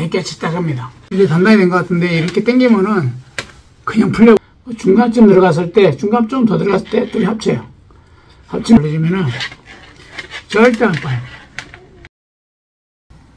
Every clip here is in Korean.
깨끗이 합니다. 이제 단단히 된 것 같은데 이렇게 당기면은 그냥 풀려. 중간쯤 들어갔을 때, 중간 좀 더 들어갔을 때 둘이 합쳐요. 합치면 올려주면은 절대 안 빠요.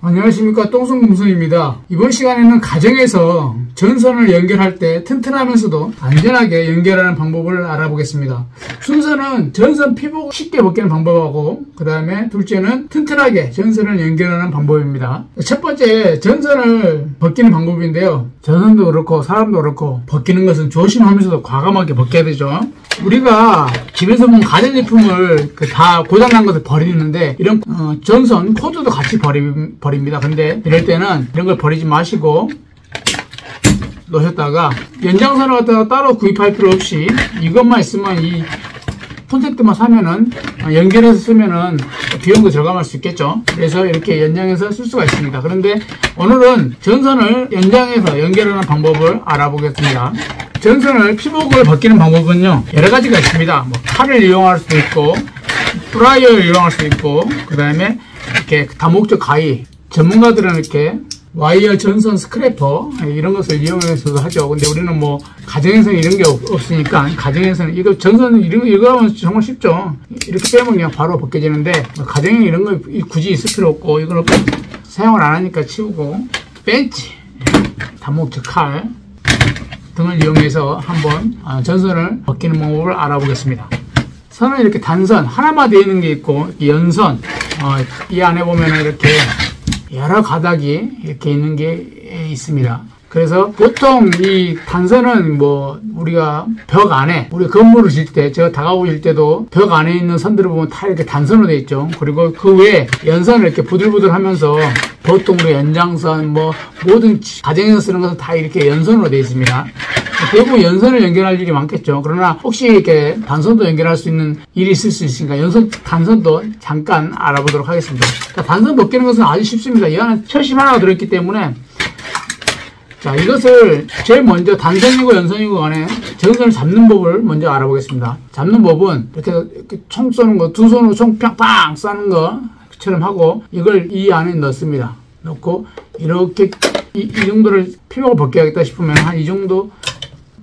안녕하십니까, 똥손공손입니다. 이번 시간에는 가정에서 전선을 연결할 때 튼튼하면서도 안전하게 연결하는 방법을 알아보겠습니다. 순서는 전선 피복 쉽게 벗기는 방법하고, 그 다음에 둘째는 튼튼하게 전선을 연결하는 방법입니다. 첫 번째, 전선을 벗기는 방법인데요. 전선도 그렇고 사람도 그렇고 벗기는 것은 조심하면서도 과감하게 벗겨야 되죠. 우리가 집에서 본 가전제품을 다 고장난 것을 버리는데, 이런 전선 코드도 같이 버립니다. 근데 이럴 때는 이런 걸 버리지 마시고 놓으셨다가, 연장선을 갖다가 따로 구입할 필요 없이 이것만 있으면, 이 콘센트만 사면은 연결해서 쓰면은 비용도 절감할 수 있겠죠. 그래서 이렇게 연장해서 쓸 수가 있습니다. 그런데 오늘은 전선을 연장해서 연결하는 방법을 알아보겠습니다. 전선을 피복을 벗기는 방법은요, 여러 가지가 있습니다. 뭐 칼을 이용할 수도 있고, 프라이어를 이용할 수도 있고, 그 다음에 이렇게 다목적 가위, 전문가들은 이렇게 와이어 전선 스크래퍼 이런 것을 이용해서도 하죠. 근데 우리는 뭐 가정에서는 이런 게 없으니까, 가정에서는 이거 전선 이거 하면 정말 쉽죠. 이렇게 빼면 그냥 바로 벗겨지는데, 가정에 이런 거 굳이 있을 필요 없고, 이거는 사용을 안 하니까 치우고, 벤치, 다목적 칼 등을 이용해서 한번 전선을 벗기는 방법을 알아보겠습니다. 선은 이렇게 단선 하나만 되어 있는 게 있고, 연선, 이 안에 보면은 이렇게 여러 가닥이 이렇게 있는 게 있습니다. 그래서 보통 이 단선은 뭐 우리가 벽 안에, 우리 건물을 질 때, 제가 다가구 질 때도 벽 안에 있는 선들을 보면 다 이렇게 단선으로 되어 있죠. 그리고 그 외에 연선을 이렇게 부들부들 하면서, 보통 우리 연장선, 뭐 모든 가정에서 쓰는 것은 다 이렇게 연선으로 되어 있습니다. 대부분 연선을 연결할 일이 많겠죠. 그러나 혹시 이렇게 단선도 연결할 수 있는 일이 있을 수 있으니까 단선도 잠깐 알아보도록 하겠습니다. 단선 벗기는 것은 아주 쉽습니다. 이 안에 철심 하나가 들어있기 때문에, 자, 이것을 제일 먼저 단선이고 연선이고 간에 전선을 잡는 법을 먼저 알아보겠습니다. 잡는 법은 이렇게 총 쏘는 거, 두 손으로 총 빵 쏘는 것처럼 하고, 이걸 이 안에 넣습니다. 넣고 이렇게 이 정도를 피복을 벗겨야겠다 싶으면 한 이 정도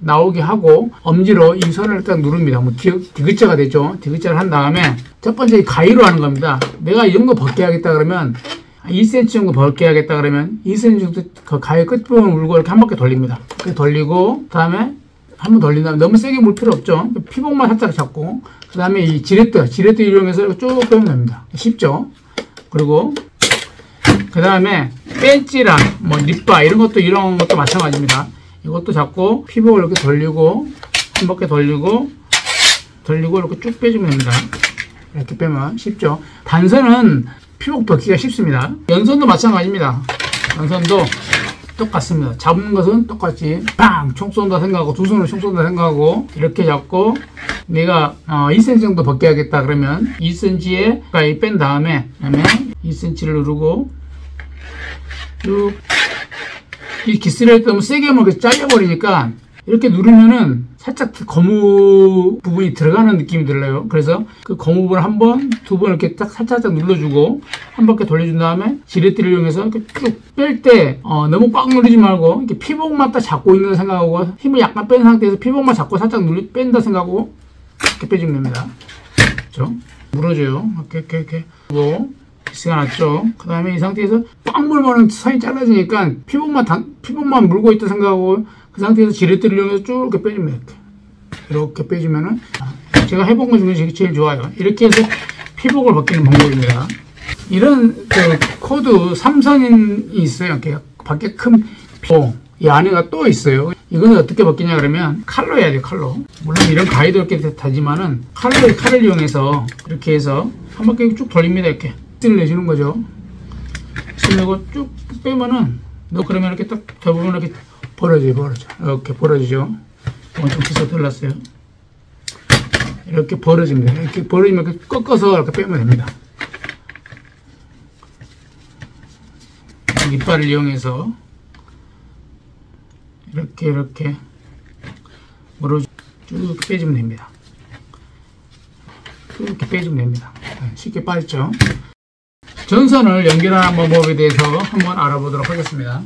나오게 하고, 엄지로 이 선을 딱 누릅니다. 뭐 디귿자가 되죠. 디귿자를 한 다음에 첫 번째 가위로 하는 겁니다. 내가 이 정도 벗겨야겠다 그러면, 2cm 정도 벗겨야겠다 그러면 2cm 정도 그 가위 끝부분을 물고 이렇게 한 바퀴 돌립니다. 이렇게 돌리고, 그 다음에 한 번 돌린 다음에 너무 세게 물 필요 없죠. 피복만 살짝 잡고, 그 다음에 이 지렛대 이용해서 쭉 빼면 됩니다. 쉽죠? 그리고 그 다음에 벤치랑 뭐 립바 이런 것도 마찬가지입니다. 이것도 잡고 피복을 이렇게 돌리고, 한 바퀴 돌리고 이렇게 쭉 빼주면 됩니다. 이렇게 빼면 쉽죠? 단선은 피복 벗기가 쉽습니다. 연선도 마찬가지입니다. 연선도 똑같습니다. 잡는 것은 똑같이 빵! 총 쏜다 생각하고, 두 손으로 총 쏜다 생각하고, 이렇게 잡고, 내가 2cm 정도 벗겨야겠다 그러면 2cm에 가위 뺀 다음에, 그다음에 2cm를 누르고 쭉, 이 기스를 너무 세게 하면 이렇게 잘려버리니까, 이렇게 누르면은 살짝 고무 부분이 들어가는 느낌이 들어요. 그래서 그 고무 부분을 한 번, 두 번 이렇게 딱 살짝 눌러주고, 한 바퀴 돌려준 다음에 지렛대를 이용해서 이렇게 쭉 뺄 때, 너무 꽉 누르지 말고, 이렇게 피복만 딱 잡고 있는 생각하고, 힘을 약간 뺀 상태에서 피복만 잡고 살짝 뺀다 생각하고, 이렇게 빼주면 됩니다. 그렇죠? 물어줘요. 이렇게. 그리고 기스가 났죠. 그 다음에 이 상태에서 꽉 물면 선이 잘라지니까 피복만 물고 있다 생각하고, 그 상태에서 지렛대를 이용해서 쭉 이렇게 빼주면 이렇게 빼주면은, 제가 해본 것 중에 제일 좋아요. 이렇게 해서 피복을 벗기는 방법입니다. 이런 코드 3선이 있어요. 이렇게 밖에 큰 피복, 이 안에가 또 있어요. 이거는 어떻게 벗기냐 그러면 칼로 해야 돼요. 칼로. 물론 이런 가위도 이렇게 되지만은 칼을 이용해서 이렇게 해서 한 바퀴 쭉 돌립니다. 이렇게 띠를 내주는 거죠. 내고 쭉 빼면은, 그러면 이렇게 딱 대부분 이렇게 벌어져. 이렇게 벌어지죠. 좀 기서 들렀어요. 이렇게 벌어집니다. 이렇게 벌어지면 이렇게 꺾어서 이렇게 빼면 됩니다. 이빨을 이용해서 이렇게 물어 쭉 빼주면 됩니다. 이렇게 빼주면 됩니다. 쉽게 빠졌죠. 전선을 연결하는 방법에 대해서 한번 알아보도록 하겠습니다.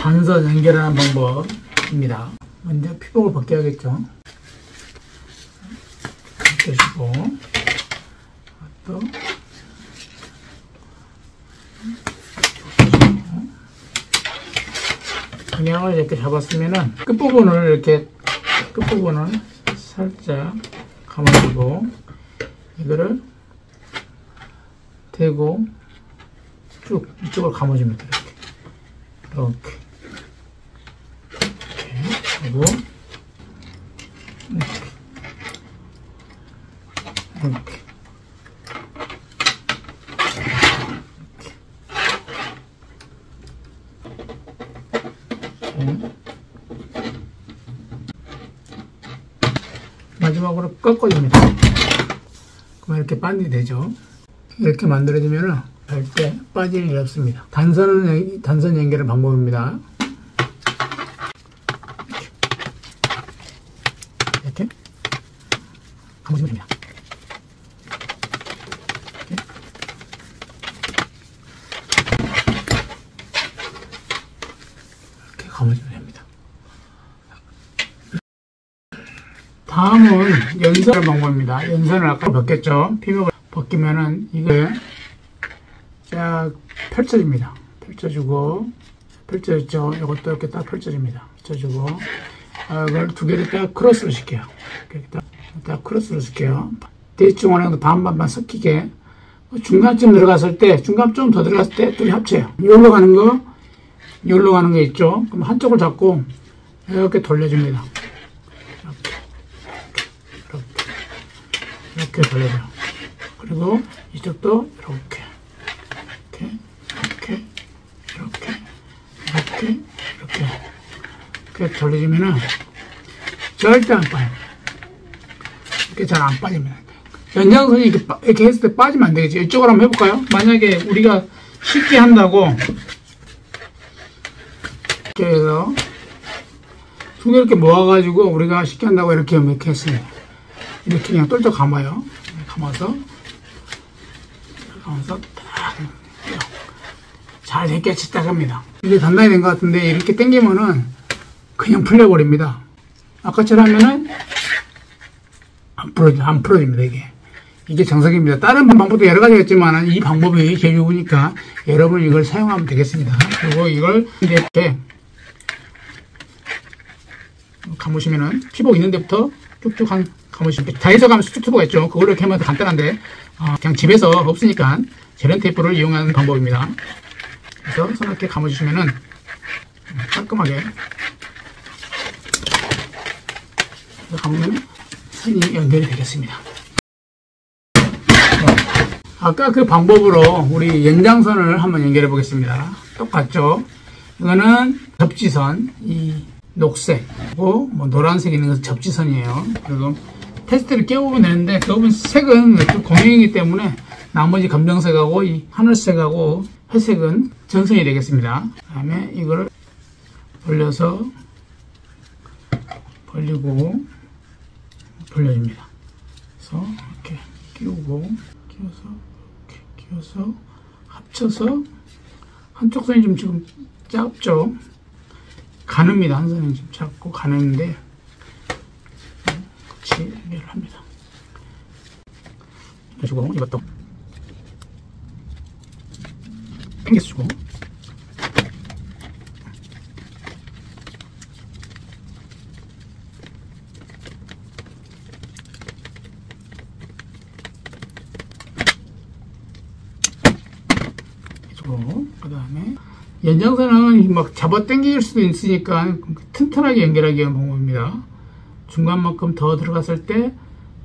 단선 연결하는 방법입니다. 먼저 피복을 벗겨야겠죠. 벗겨주고 또 방향을 이렇게 잡았으면은 끝부분을 살짝 감아주고 이거를 대고 쭉 이쪽을 감아줍니다. 이렇게 그리고 이렇게 마지막으로 꺾어줍니다. 그럼 이렇게 반이 되죠. 이렇게 만들어지면 절대 빠질 일이 없습니다. 단선 연결의 방법입니다. 이렇게 감아주면 됩니다. 이렇게 감아주면 됩니다. 다음은 연선의 방법입니다. 연선을 아까 벗겼죠. 피복을 벗기면은 이걸 쫙 펼쳐줍니다. 펼쳐졌죠. 이것도 이렇게 딱 펼쳐줍니다. 펼쳐주고 이걸 두 개를 딱 크로스로 시켜요. 이렇게 딱 크로스로 시켜요. 대충 어느 정도 반반반 섞이게 중간쯤 들어갔을 때, 중간 좀 더 들어갔을 때 둘이 합쳐요. 여기로 가는 거 있죠. 그럼 한쪽을 잡고 이렇게 돌려줍니다. 이렇게 돌려줘요. 그리고 이쪽도 이렇게 돌려주면은 절대 안 빠져요. 이렇게 잘 안 빠집니다. 연장선이 이렇게 했을 때 빠지면 안 되겠지. 이쪽으로 한번 해볼까요? 만약에 우리가 쉽게 한다고 이렇게 해서 두 개 이렇게 모아가지고 우리가 쉽게 한다고 이렇게 했습니다. 이렇게 그냥 똘똘 감아요. 감아서 잘 이렇게 딱 합니다. 이제 단단히 된 것 같은데 이렇게 당기면은 그냥 풀려버립니다. 아까처럼 하면은 안 풀어집니다. 이게 정석입니다. 다른 방법도 여러 가지가 있지만 이 방법이 제일 좋으니까 여러분 이걸 사용하면 되겠습니다. 그리고 이걸 이렇게 감으시면은 피복 있는 데부터 쭉쭉 감으시면 다해서 가면 튜브가 있죠. 그걸로 이렇게 하면 간단한데 그냥 집에서 없으니까 재련 테이프를 이용하는 방법입니다. 그래서 손을 이렇게 감아주시면은 깔끔하게 감으면 선이 연결이 되겠습니다. 아까 그 방법으로 우리 연장선을 한번 연결해 보겠습니다. 똑같죠? 이거는 접지선, 이 녹색이고 뭐 노란색이 있는 것은 접지선이에요. 그리고 테스트를 끼워보면 되는데 그러면 색은 공용이기 때문에 나머지 검정색하고 이 하늘색하고 회색은 전선이 되겠습니다. 그 다음에 이거를 벌려서 벌리고 벌려줍니다. 그래서 이렇게 끼우고 끼워서 합쳐서 한쪽 선이 좀 지금 짧죠? 가늡니다. 한 선이 좀 작고 가는데 같이 연결을 합니다. 그리고 이것도 당겨주고 그 다음에 연장선은 막 잡아 당길 수도 있으니까 튼튼하게 연결하기 위한 방법입니다. 중간만큼 더 들어갔을 때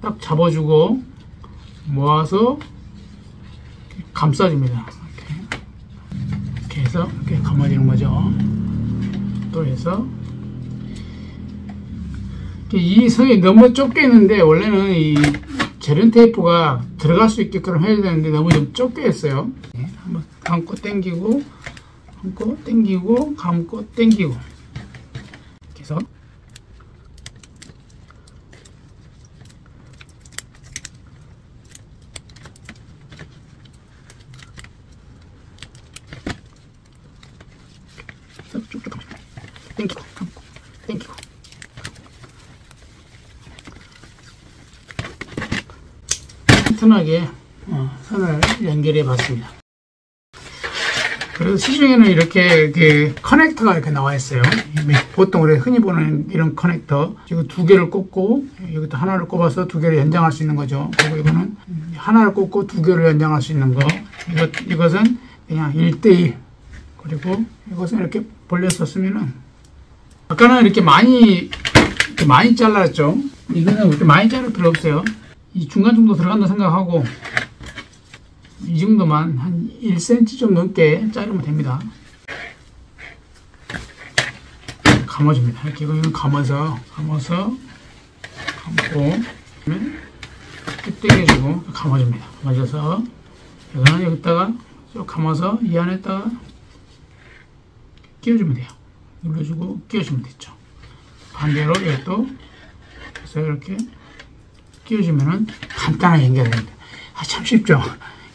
딱 잡아주고 모아서 감싸줍니다. 이렇게 해서 이렇게 감아지는 거죠. 또 해서 이 선이 너무 좁게 있는데 원래는 이 재련 테이프가 들어갈 수 있게끔 해야 되는데 너무 좀 좁게 했어요. 한번 감고 당기고 감고 당기고 감고 당기고 이렇게 해서 쭉쭉 감아줍니다. 땡기고, 감고, 땡기고. 튼튼하게 선을 연결해 봤습니다. 그래서 시중에는 이렇게 커넥터가 이렇게 나와 있어요. 보통 우리 흔히 보는 이런 커넥터, 이거 두 개를 꽂고 여기다 하나를 꼽아서 두 개를 연장할 수 있는 거죠. 그리고 이거는 하나를 꽂고 두 개를 연장할 수 있는 거. 이것은 그냥 1대1. 그리고 이것은 이렇게 벌려서 쓰면은, 아까는 이렇게 많이 잘랐죠. 이거는 이렇게 많이 자를 필요 없어요. 이 중간 정도 들어간다 생각하고 이 정도만 한 1cm 좀 넘게 자르면 됩니다. 감아줍니다. 이렇게 이거는 감고 이렇게 당겨주고 감아줍니다. 감아줘서 이거는 여기다가 쭉 감아서 이 안에다가 끼워주면 돼요. 눌러주고 끼워주면 되죠. 반대로 이것도 그래서 이렇게 끼워주면은 간단하게 연결됩니다. 참 쉽죠.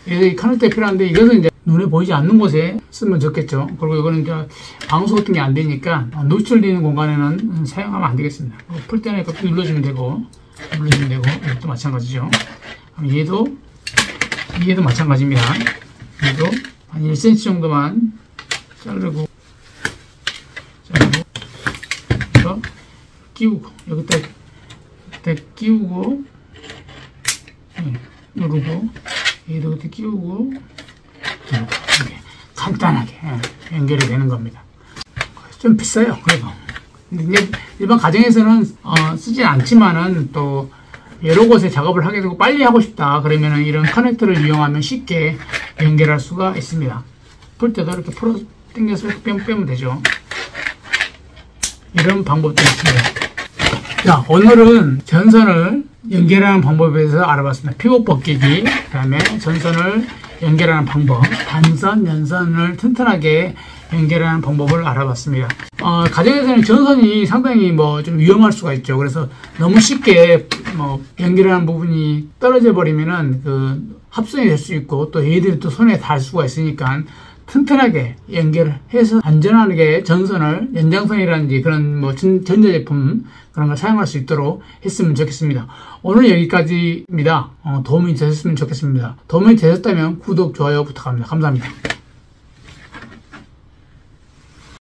이 커넥터가 필요한데 이것은 이제 눈에 보이지 않는 곳에 쓰면 좋겠죠. 그리고 이거는 이제 방수 같은 게 안 되니까 노출되는 공간에는 사용하면 안 되겠습니다. 풀 때는 이렇게 눌러주면 되고 이것도 마찬가지죠. 얘도 마찬가지입니다. 얘도 한 1cm 정도만 자르고 그래서 끼우고 여기다 끼우고 누르고 얘도 그때 끼우고 이렇게 간단하게 연결이 되는 겁니다. 좀 비싸요. 그래도 근데 일반 가정에서는 쓰진 않지만은 또 여러 곳에 작업을 하게 되고 빨리 하고 싶다 그러면은 이런 커넥터를 이용하면 쉽게 연결할 수가 있습니다. 풀 때도 이렇게 풀어 당겨서 빼면 되죠. 이런 방법도 있습니다. 자, 오늘은 전선을 연결하는 방법에 대해서 알아봤습니다. 피복 벗기기, 그 다음에 전선을 연결하는 방법, 단선, 연선을 튼튼하게 연결하는 방법을 알아봤습니다. 가정에서는 전선이 상당히 좀 위험할 수가 있죠. 그래서 너무 쉽게 연결하는 부분이 떨어져 버리면은 합선이 될 수 있고 또 얘들이 또 손에 닿을 수가 있으니까 튼튼하게 연결해서 안전하게 전선을 연장선이라든지 그런 전자제품 그런 걸 사용할 수 있도록 했으면 좋겠습니다. 오늘 여기까지입니다. 도움이 되셨으면 좋겠습니다. 도움이 되셨다면 구독, 좋아요 부탁합니다. 감사합니다.